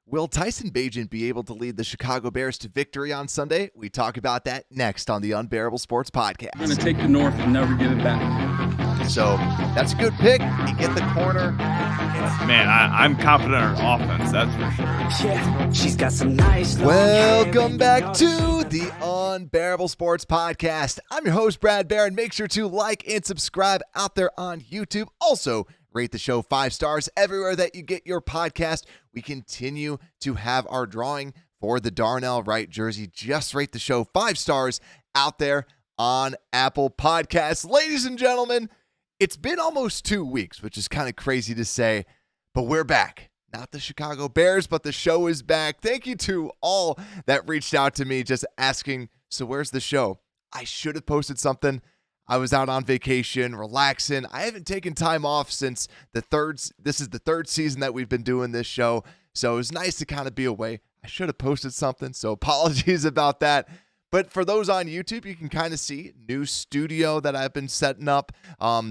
Will Tyson Bagent be able to lead the Chicago Bears to victory on Sunday? We talk about that next on the Unbearable Sports Podcast. I'm going to take the North and never give it back. So that's a good pick. You get the corner. Man, I'm confident in our offense, that's for sure. Yeah, she's got some nice. Welcome back to the Unbearable Sports Podcast. I'm your host, Brad Barron. Make sure to like and subscribe out there on YouTube. Also, rate the show 5 stars everywhere that you get your podcast. We continue to have our drawing for the Darnell Wright jersey. Just rate the show 5 stars out there on Apple Podcasts. Ladies and gentlemen, it's been almost 2 weeks, which is kind of crazy to say, but we're back. Not the Chicago Bears, but the show is back. Thank you to all that reached out to me just asking, so where's the show? I should have posted something. I was out on vacation, relaxing. I haven't taken time off since this is the third season that we've been doing this show. So it was nice to kind of be away. I should have posted something, so apologies about that. But for those on YouTube, you can kind of see new studio that I've been setting up,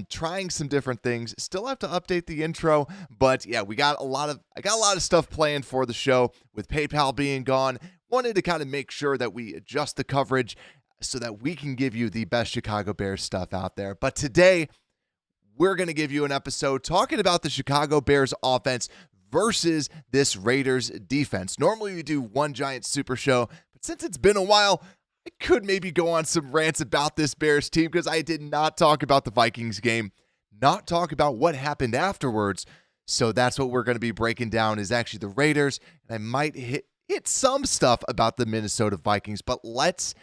trying some different things. Still have to update the intro, but yeah, I got a lot of stuff planned for the show with PayPal being gone. Wanted to kind of make sure that we adjust the coverage so that we can give you the best Chicago Bears stuff out there. But today, we're going to give you an episode talking about the Chicago Bears offense versus this Raiders defense. Normally, we do one giant super show, but since it's been a while, I could maybe go on some rants about this Bears team because I did not talk about the Vikings game, not talk about what happened afterwards. So that's what we're going to be breaking down is actually the Raiders, and I might hit some stuff about the Minnesota Vikings, but let's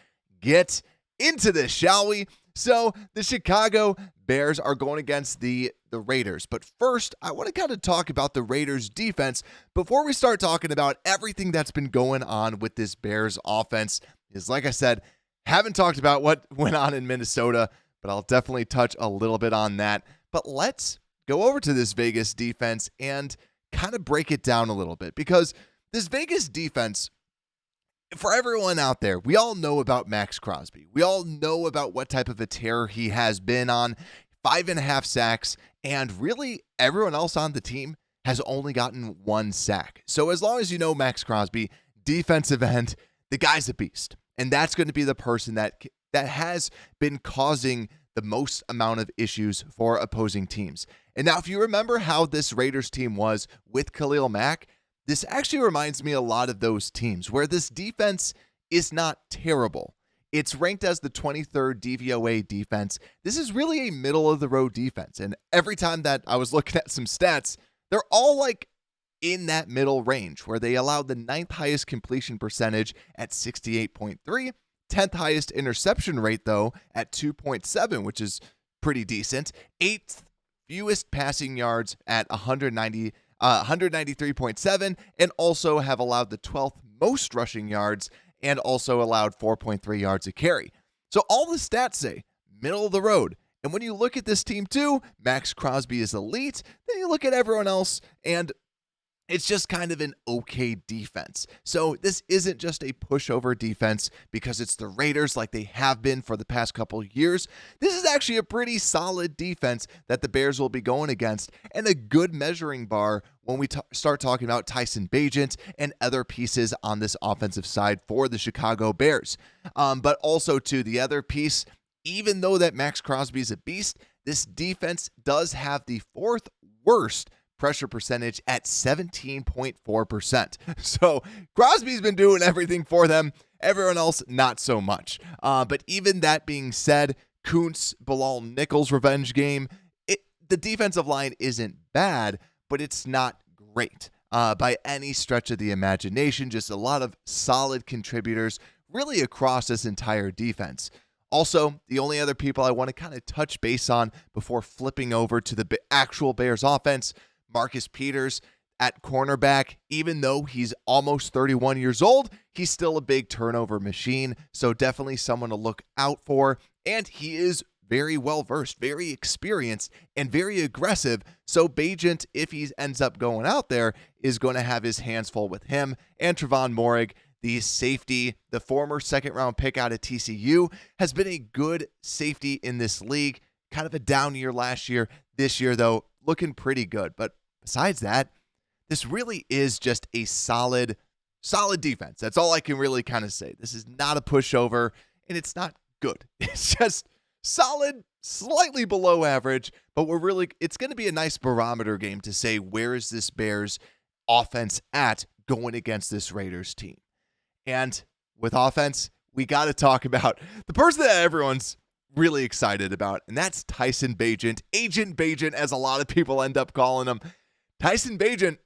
get into this, shall we? So the Chicago Bears are going against the Raiders. But first, I want to kind of talk about the Raiders defense before we start talking about everything that's been going on with this Bears offense. Is like I said, haven't talked about what went on in Minnesota, but I'll definitely touch a little bit on that. But let's go over to this Vegas defense and kind of break it down a little bit because this Vegas defense, for everyone out there, we all know about Max Crosby. We all know about what type of a tear he has been on, 5.5 sacks, and really everyone else on the team has only gotten 1 sack. So as long as you know Max Crosby, defensive end, the guy's a beast. And that's going to be the person that has been causing the most amount of issues for opposing teams. And now if you remember how this Raiders team was with Khalil Mack, this actually reminds me a lot of those teams where this defense is not terrible. It's ranked as the 23rd DVOA defense. This is really a middle-of-the-road defense. And every time that I was looking at some stats, they're all like in that middle range where they allowed the 9th highest completion percentage at 68.3, 10th highest interception rate, though, at 2.7, which is pretty decent, 8th fewest passing yards at 193.7, and also have allowed the 12th most rushing yards and also allowed 4.3 yards a carry. So all the stats say middle of the road. And when you look at this team too, Max Crosby is elite. Then you look at everyone else and it's just kind of an okay defense. So this isn't just a pushover defense because it's the Raiders like they have been for the past couple of years. This is actually a pretty solid defense that the Bears will be going against and a good measuring bar when we start talking about Tyson Bagent and other pieces on this offensive side for the Chicago Bears. But also to the other piece, even though that Max Crosby is a beast, this defense does have the 4th worst pressure percentage at 17.4%. So Crosby's been doing everything for them. Everyone else, not so much. But even that being said, Kuntz, Bilal Nichols revenge game, the defensive line isn't bad, but it's not great by any stretch of the imagination. Just a lot of solid contributors really across this entire defense. Also, the only other people I want to kind of touch base on before flipping over to the actual Bears offense, Marcus Peters at cornerback. Even though he's almost 31 years old, he's still a big turnover machine. So definitely someone to look out for. And he is very well-versed, very experienced, and very aggressive. So Bagent, if he ends up going out there, is going to have his hands full with him. And Trevon Moehrig, the safety, the former second-round pick out of TCU, has been a good safety in this league. Kind of a down year last year. This year, though, looking pretty good. But besides that, this really is just a solid defense. That's all I can really kind of say. This is not a pushover, and it's not good. It's just solid, slightly below average, but it's going to be a nice barometer game to say, where is this Bears offense at going against this Raiders team? And with offense, we got to talk about the person that everyone's really excited about, and that's Tyson Bagent, Agent Bagent, as a lot of people end up calling him. Tyson Bagent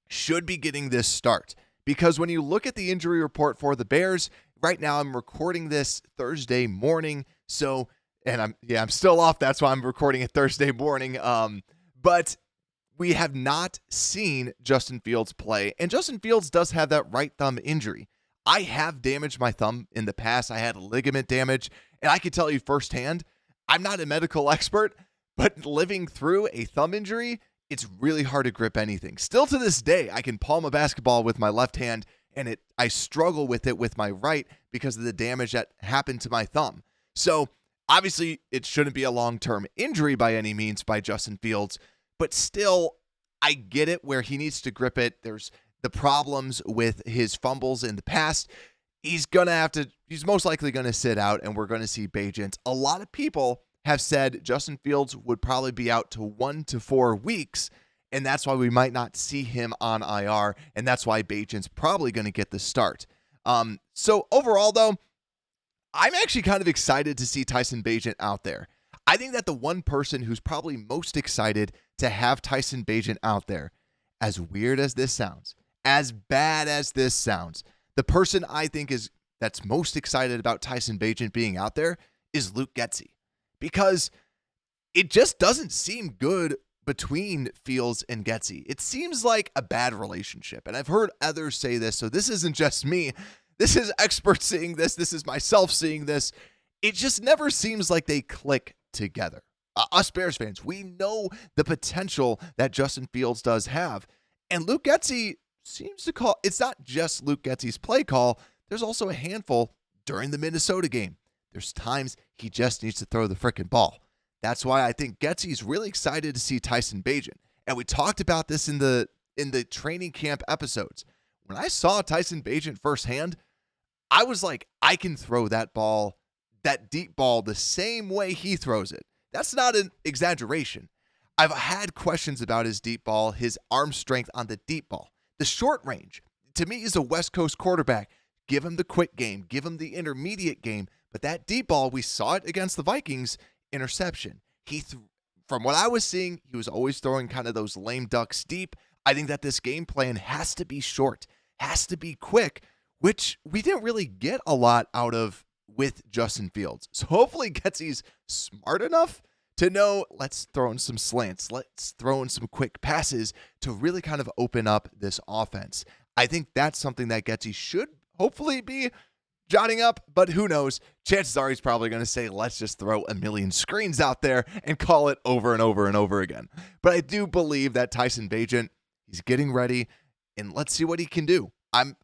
should be getting this start, because when you look at the injury report for the Bears, right now I'm recording this Thursday morning, I'm still off. That's why I'm recording it Thursday morning. But we have not seen Justin Fields play, and Justin Fields does have that right thumb injury. I have damaged my thumb in the past. I had ligament damage, and I can tell you firsthand, I'm not a medical expert, but living through a thumb injury, it's really hard to grip anything. Still to this day, I can palm a basketball with my left hand, and I struggle with it with my right because of the damage that happened to my thumb. So obviously, it shouldn't be a long-term injury by any means by Justin Fields, but still, I get it where he needs to grip it. There's the problems with his fumbles in the past. He's most likely going to sit out, and we're going to see Bagent. A lot of people have said Justin Fields would probably be out to 1 to 4 weeks, and that's why we might not see him on IR, and that's why Bagent's probably going to get the start. So overall, though, I'm actually kind of excited to see Tyson Bagent out there. I think that the one person who's probably most excited to have Tyson Bagent out there, as weird as this sounds, as bad as this sounds, the person I think that's most excited about Tyson Bagent being out there is Luke Getsy, because it just doesn't seem good between Fields and Getsy. It seems like a bad relationship, and I've heard others say this, so this isn't just me. This is experts seeing this. This is myself seeing this. It just never seems like they click together. Us Bears fans, we know the potential that Justin Fields does have, and Luke Getsy seems to call. It's not just Luke Getsy's play call. There's also a handful during the Minnesota game. There's times he just needs to throw the frickin' ball. That's why I think Getsy's really excited to see Tyson Bagent. And we talked about this in the training camp episodes. When I saw Tyson Bagent firsthand, I was like, I can throw that ball, that deep ball, the same way he throws it. That's not an exaggeration. I've had questions about his deep ball, his arm strength on the deep ball. The short range, to me, is a West Coast quarterback. Give him the quick game. Give him the intermediate game. But that deep ball, we saw it against the Vikings, interception. From what I was seeing, he was always throwing kind of those lame ducks deep. I think that this game plan has to be short, has to be quick, which we didn't really get a lot out of with Justin Fields. So hopefully Getsy's smart enough to know, let's throw in some slants, let's throw in some quick passes to really kind of open up this offense. I think that's something that Getsy should hopefully be jotting up, but who knows? Chances are he's probably going to say, let's just throw a million screens out there and call it over and over and over again. But I do believe that Tyson Bagent, he's getting ready, and let's see what he can do. I'm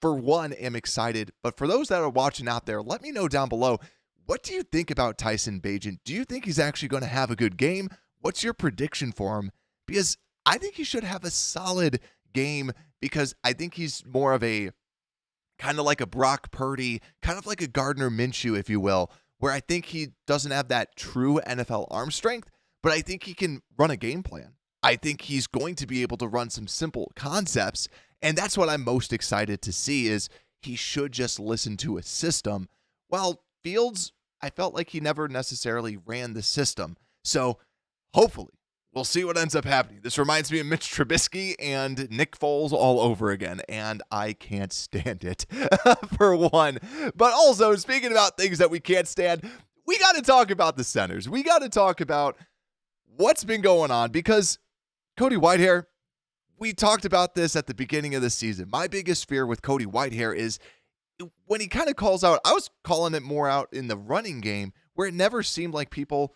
for one, am excited, but for those that are watching out there, let me know down below, what do you think about Tyson Bagent? Do you think he's actually going to have a good game? What's your prediction for him? Because I think he should have a solid game, because I think he's more of a kind of like a Brock Purdy, kind of like a Gardner Minshew, if you will, where I think he doesn't have that true NFL arm strength, but I think he can run a game plan. I think he's going to be able to run some simple concepts, and that's what I'm most excited to see, is he should just listen to a system. While Fields, I felt like he never necessarily ran the system. So hopefully we'll see what ends up happening. This reminds me of Mitch Trubisky and Nick Foles all over again, and I can't stand it, for one. But also, speaking about things that we can't stand, we got to talk about the centers. We got to talk about what's been going on, because Cody Whitehair, we talked about this at the beginning of the season. My biggest fear with Cody Whitehair is when he kind of calls out, I was calling it more out in the running game, where it never seemed like people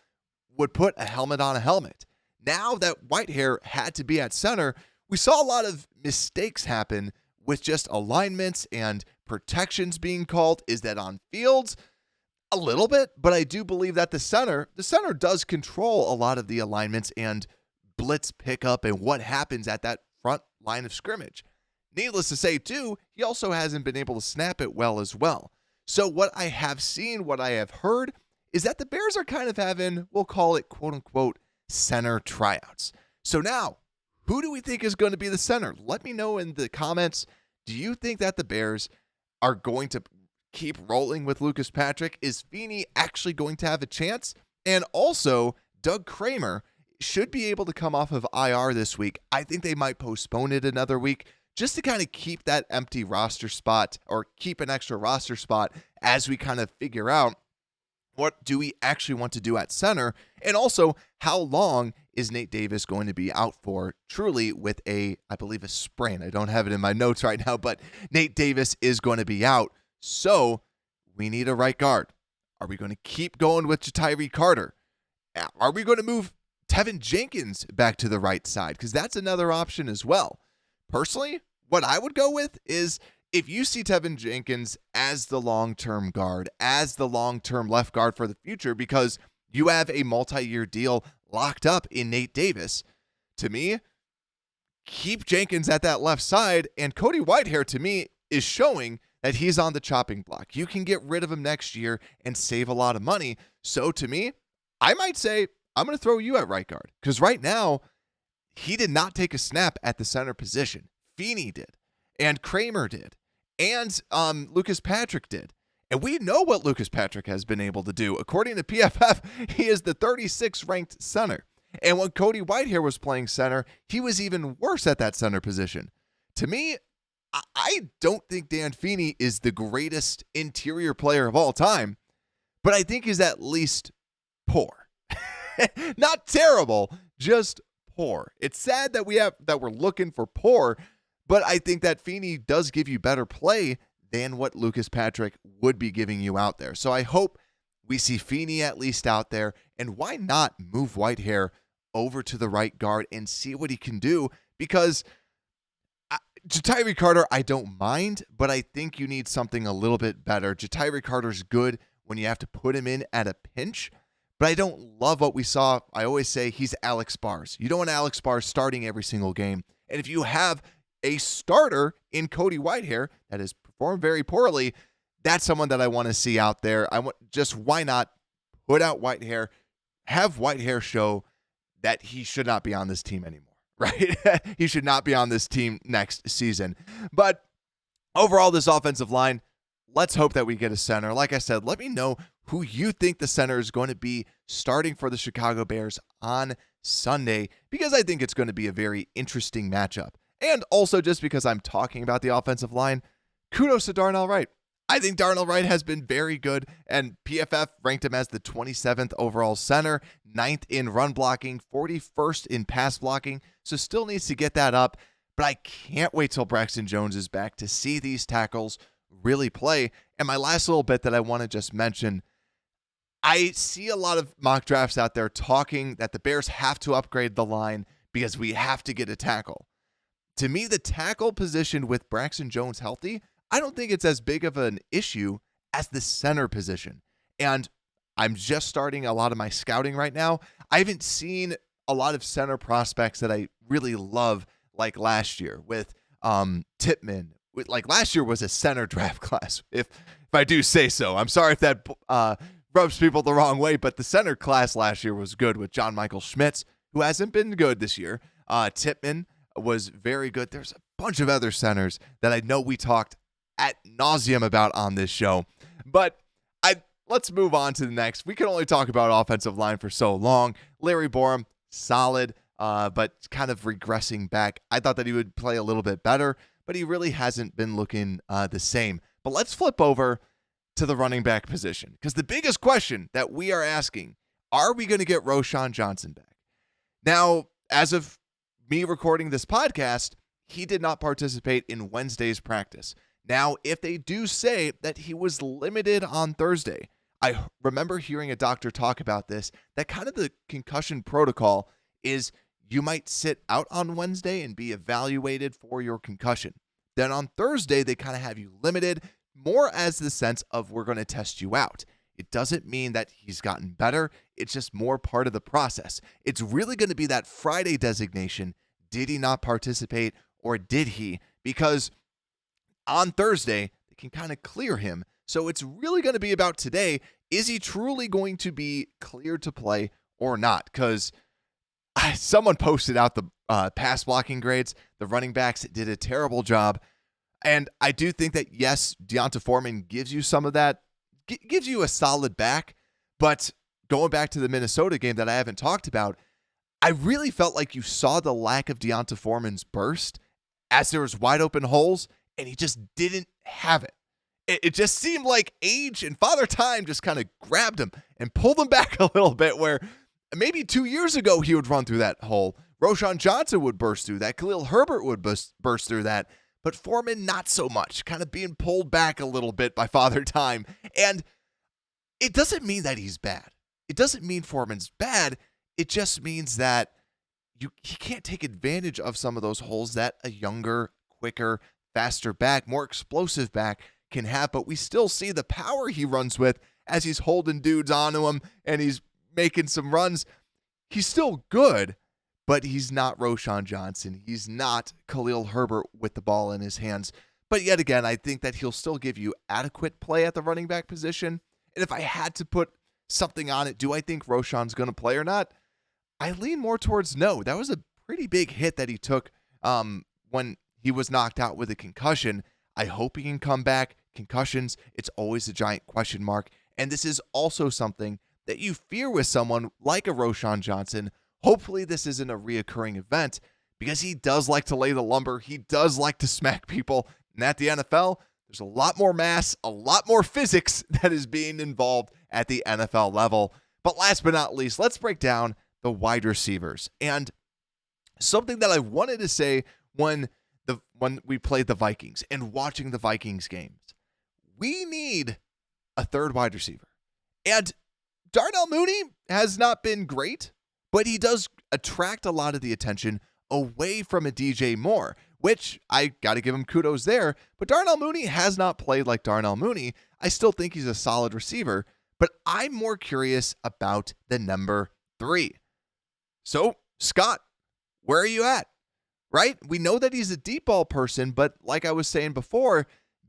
would put a helmet on a helmet. Now that Whitehair had to be at center, we saw a lot of mistakes happen with just alignments and protections being called. Is that on Fields? A little bit, but I do believe that the center does control a lot of the alignments and blitz pickup and what happens at that front line of scrimmage. Needless to say, too, he also hasn't been able to snap it well as well. So what I have seen, what I have heard, is that the Bears are kind of having, we'll call it quote-unquote, center tryouts. So now, who do we think is going to be the center? Let me know in the comments. Do you think that the Bears are going to keep rolling with Lucas Patrick? Is Feeney actually going to have a chance? And also, Doug Kramer should be able to come off of IR this week. I think they might postpone it another week just to kind of keep that empty roster spot or keep an extra roster spot as we kind of figure out what do we actually want to do at center, and also how long is Nate Davis going to be out for truly with I believe a sprain. I don't have it in my notes right now, but Nate Davis is going to be out. So we need a right guard. Are we going to keep going with Ja'Tyre Carter? Are we going to move Tevin Jenkins back to the right side? Because that's another option as well. Personally, what I would go with is if you see Tevin Jenkins as the long-term guard, as the long-term left guard for the future, because you have a multi-year deal locked up in Nate Davis, to me, keep Jenkins at that left side, and Cody Whitehair, to me, is showing that he's on the chopping block. You can get rid of him next year and save a lot of money. So to me, I might say, I'm going to throw you at right guard, because right now, he did not take a snap at the center position. Feeney did, and Kramer did, and Lucas Patrick did. And we know what Lucas Patrick has been able to do. According to PFF, he is the 36th ranked center. And when Cody Whitehair was playing center, he was even worse at that center position. To me, I don't think Dan Feeney is the greatest interior player of all time, but I think he's at least poor. Not terrible, just poor. It's sad that we're looking for poor, but I think that Feeney does give you better play than what Lucas Patrick would be giving you out there. So I hope we see Feeney at least out there, and why not move Whitehair over to the right guard and see what he can do? Because Ja'Tyre Carter, I don't mind, but I think you need something a little bit better. Ja'Tyre Carter's good when you have to put him in at a pinch, but I don't love what we saw. I always say he's Alex Bars. You don't want Alex Bars starting every single game. And if you have a starter in Cody Whitehair that has performed very poorly, that's someone that I want to see out there. Why not put out Whitehair, have Whitehair show that he should not be on this team anymore, right? He should not be on this team next season. But overall, this offensive line, let's hope that we get a center. Like I said, let me know who you think the center is going to be starting for the Chicago Bears on Sunday, because I think it's going to be a very interesting matchup. And also, just because I'm talking about the offensive line, kudos to Darnell Wright. I think Darnell Wright has been very good, and PFF ranked him as the 27th overall center, 9th in run blocking, 41st in pass blocking, so still needs to get that up. But I can't wait till Braxton Jones is back to see these tackles really play. And my last little bit that I want to just mention, I see a lot of mock drafts out there talking that the Bears have to upgrade the line because we have to get a tackle. To me, the tackle position with Braxton Jones healthy, I don't think it's as big of an issue as the center position. And I'm just starting a lot of my scouting right now. I haven't seen a lot of center prospects that I really love like last year with Tippmann. Like last year was a center draft class, if I do say so. I'm sorry if that rubs people the wrong way, but the center class last year was good with John Michael Schmitz, who hasn't been good this year. Tippmann was very good. There's a bunch of other centers that I know we talked ad nauseum about on this show, but let's move on to the next. We can only talk about offensive line for so long. Larry Borum, solid, but kind of regressing back. I thought that he would play a little bit better, but he really hasn't been looking the same. But let's flip over to the running back position, because the biggest question that we are asking, are we going to get Roschon Johnson back? Now, as of me recording this podcast, he did not participate in Wednesday's practice. Now, if they do say that he was limited on Thursday, I remember hearing a doctor talk about this, that kind of the concussion protocol is you might sit out on Wednesday and be evaluated for your concussion. Then on Thursday, they kind of have you limited more as the sense of we're going to test you out. It doesn't mean that he's gotten better. It's just more part of the process. It's really going to be that Friday designation. Did he not participate or did he? Because on Thursday, they can kind of clear him. So it's really going to be about today. Is he truly going to be cleared to play or not? Because someone posted out the pass blocking grades. The running backs did a terrible job. And I do think that, yes, D'Onta Foreman gives you some of that, gives you a solid back. But going back to the Minnesota game that I haven't talked about, I really felt like you saw the lack of D'Onta Foreman's burst as there was wide open holes, and he just didn't have it. It just seemed like age and Father Time just kind of grabbed him and pulled him back a little bit, where maybe 2 years ago he would run through that hole. Roschon Johnson would burst through that. Khalil Herbert would burst through that. But Foreman, not so much, kind of being pulled back a little bit by Father Time. And it doesn't mean that he's bad. It doesn't mean Foreman's bad. It just means that he can't take advantage of some of those holes that a younger, quicker, faster back, more explosive back can have. But we still see the power he runs with as he's holding dudes onto him and he's making some runs. He's still good, but he's not Roschon Johnson. He's not Khalil Herbert with the ball in his hands. But yet again, I think that he'll still give you adequate play at the running back position. And if I had to put something on it, do I think Roschon's going to play or not? I lean more towards no. That was a pretty big hit that he took when he was knocked out with a concussion. I hope he can come back. Concussions, it's always a giant question mark. And this is also something that you fear with someone like a Roschon Johnson. Hopefully this isn't a reoccurring event, because he does like to lay the lumber. He does like to smack people. And at the NFL, there's a lot more mass, a lot more physics that is being involved at the NFL level. But last but not least, let's break down the wide receivers. And something that I wanted to say when we played the Vikings and watching the Vikings games, we need a third wide receiver. And Darnell Mooney has not been great, but he does attract a lot of the attention away from a DJ Moore, which I got to give him kudos there. But Darnell Mooney has not played like Darnell Mooney. I still think he's a solid receiver, but I'm more curious about the number 3. So, Scott, where are you at? Right? We know that he's a deep ball person, but like I was saying before,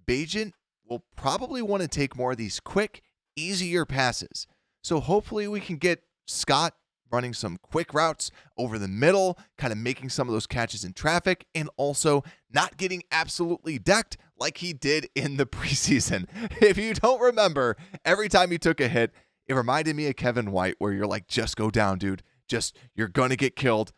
Bagent will probably want to take more of these quick, easier passes. So hopefully we can get Scott running some quick routes over the middle, kind of making some of those catches in traffic, and also not getting absolutely decked like he did in the preseason. If you don't remember, every time he took a hit, it reminded me of Kevin White, where you're like, just go down, dude. You're going to get killed.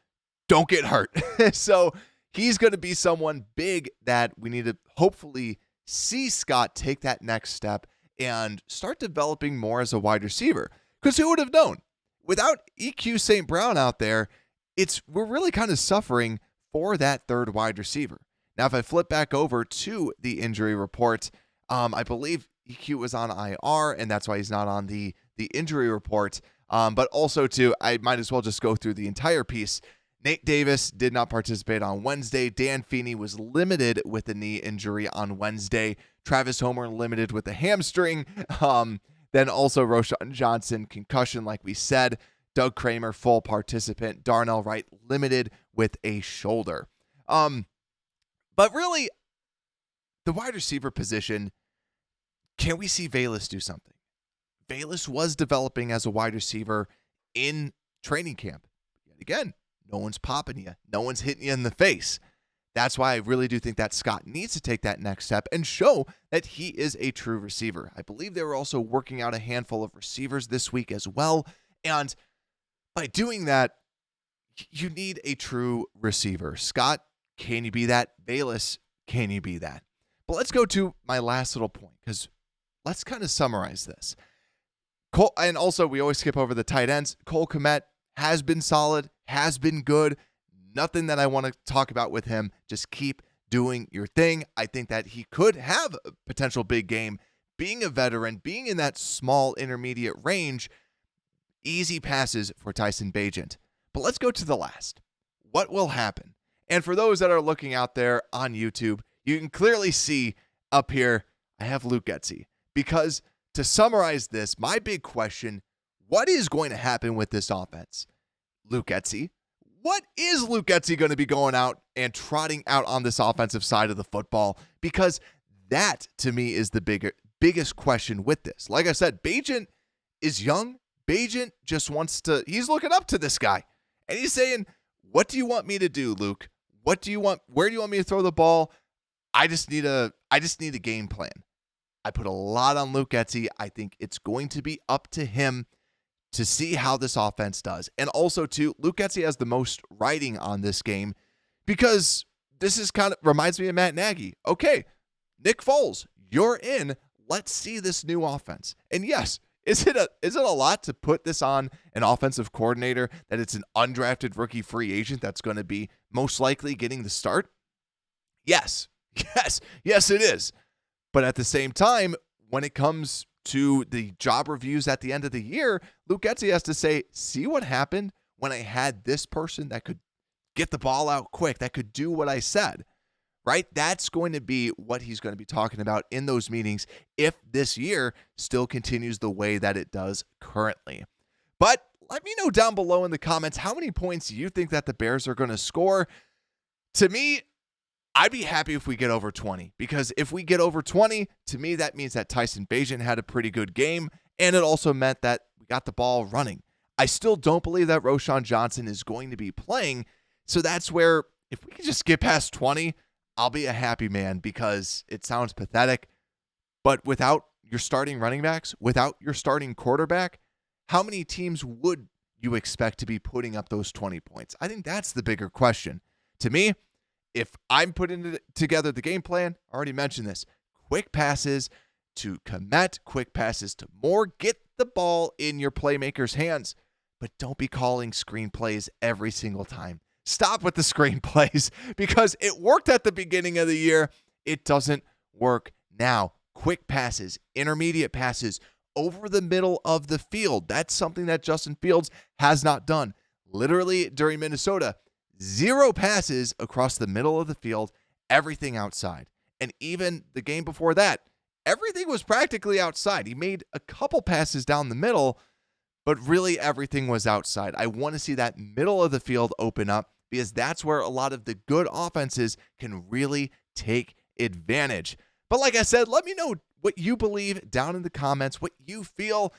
Don't get hurt. So he's going to be someone big that we need to hopefully see Scott take that next step and start developing more as a wide receiver. Because who would have known? Without EQ St. Brown out there, we're really kind of suffering for that third wide receiver. Now, if I flip back over to the injury report, I believe EQ was on IR, and that's why he's not on the injury report. But also, too, I might as well just go through the entire piece. Nate Davis did not participate on Wednesday. Dan Feeney was limited with a knee injury on Wednesday. Travis Homer limited with a hamstring. Then also Roschon Johnson, concussion, like we said. Doug Kramer, full participant. Darnell Wright, limited with a shoulder. But really, the wide receiver position, can we see Velus do something? Velus was developing as a wide receiver in training camp. Yet again, no one's popping you. No one's hitting you in the face. That's why I really do think that Scott needs to take that next step and show that he is a true receiver. I believe they were also working out a handful of receivers this week as well. And by doing that, you need a true receiver. Scott, can you be that? Velus, can you be that? But let's go to my last little point, because let's kind of summarize this. Cole, and also, we always skip over the tight ends. Cole Kmet has been solid, has been good. Nothing that I want to talk about with him. Just keep doing your thing. I think that he could have a potential big game. Being a veteran, being in that small intermediate range, easy passes for Tyson Bagent. But let's go to the last. What will happen? And for those that are looking out there on YouTube, you can clearly see up here, I have Luke Getsy. Because to summarize this, my big question, what is going to happen with this offense? Luke Getsy, what is Luke Getsy going to be going out and trotting out on this offensive side of the football? Because that, to me, is the biggest question with this. Like I said, Bagent is young. Bagent just wants to, he's looking up to this guy. And he's saying, what do you want me to do, Luke? What do you want? Where do you want me to throw the ball? I just need a game plan. I put a lot on Luke Getsy. I think it's going to be up to him to see how this offense does. And also, too, Luke Getsy has the most writing on this game because this is kind of reminds me of Matt Nagy. Okay, Nick Foles, you're in. Let's see this new offense. And yes, is it a lot to put this on an offensive coordinator that it's an undrafted rookie free agent that's going to be most likely getting the start? Yes, it is. But at the same time, when it comes to the job reviews at the end of the year, Luke Getsy has to say, see what happened when I had this person that could get the ball out quick, that could do what I said, right? That's going to be what he's going to be talking about in those meetings if this year still continues the way that it does currently. But let me know down below in the comments how many points you think that the Bears are going to score. To me, I'd be happy if we get over 20, because if we get over 20, to me, that means that Tyson Bagent had a pretty good game, and it also meant that we got the ball running. I still don't believe that Roschon Johnson is going to be playing, so that's where, if we can just get past 20, I'll be a happy man, because it sounds pathetic, but without your starting running backs, without your starting quarterback, how many teams would you expect to be putting up those 20 points? I think that's the bigger question. To me, if I'm putting together the game plan, I already mentioned this, quick passes to Kmet, quick passes to Moore, get the ball in your playmakers' hands, but don't be calling screenplays every single time. Stop with the screenplays, because it worked at the beginning of the year. It doesn't work now. Quick passes, intermediate passes, over the middle of the field. That's something that Justin Fields has not done. Literally during Minnesota, 0 passes across the middle of the field, everything outside. And even the game before that, everything was practically outside. He made a couple passes down the middle, but really everything was outside. I want to see that middle of the field open up, because that's where a lot of the good offenses can really take advantage. But like I said, let me know what you believe down in the comments, what you feel.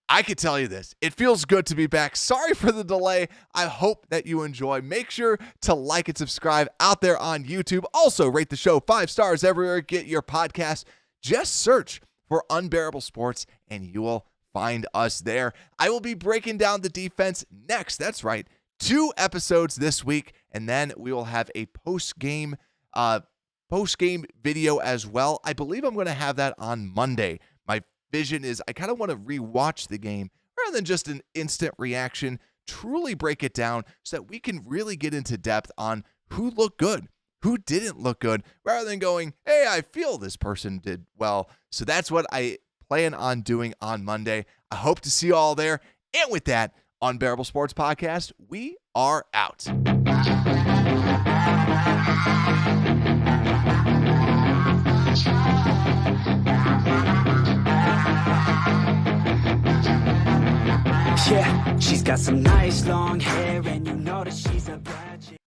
I could tell you this. It feels good to be back. Sorry for the delay. I hope that you enjoy. Make sure to like and subscribe out there on YouTube. Also, rate the show 5 stars everywhere. Get your podcast. Just search for Unbearable Sports and you will find us there. I will be breaking down the defense next. That's right. 2 episodes this week, and then we will have a post-game video as well. I believe I'm going to have that on Monday. My vision is I kind of want to rewatch the game rather than just an instant reaction, truly break it down so that we can really get into depth on who looked good, who didn't look good, rather than going, hey, I feel this person did well. So that's what I plan on doing on Monday. I hope to see you all there. And with that, Unbearable Sports Podcast, we are out. Yeah, she's got some nice long hair.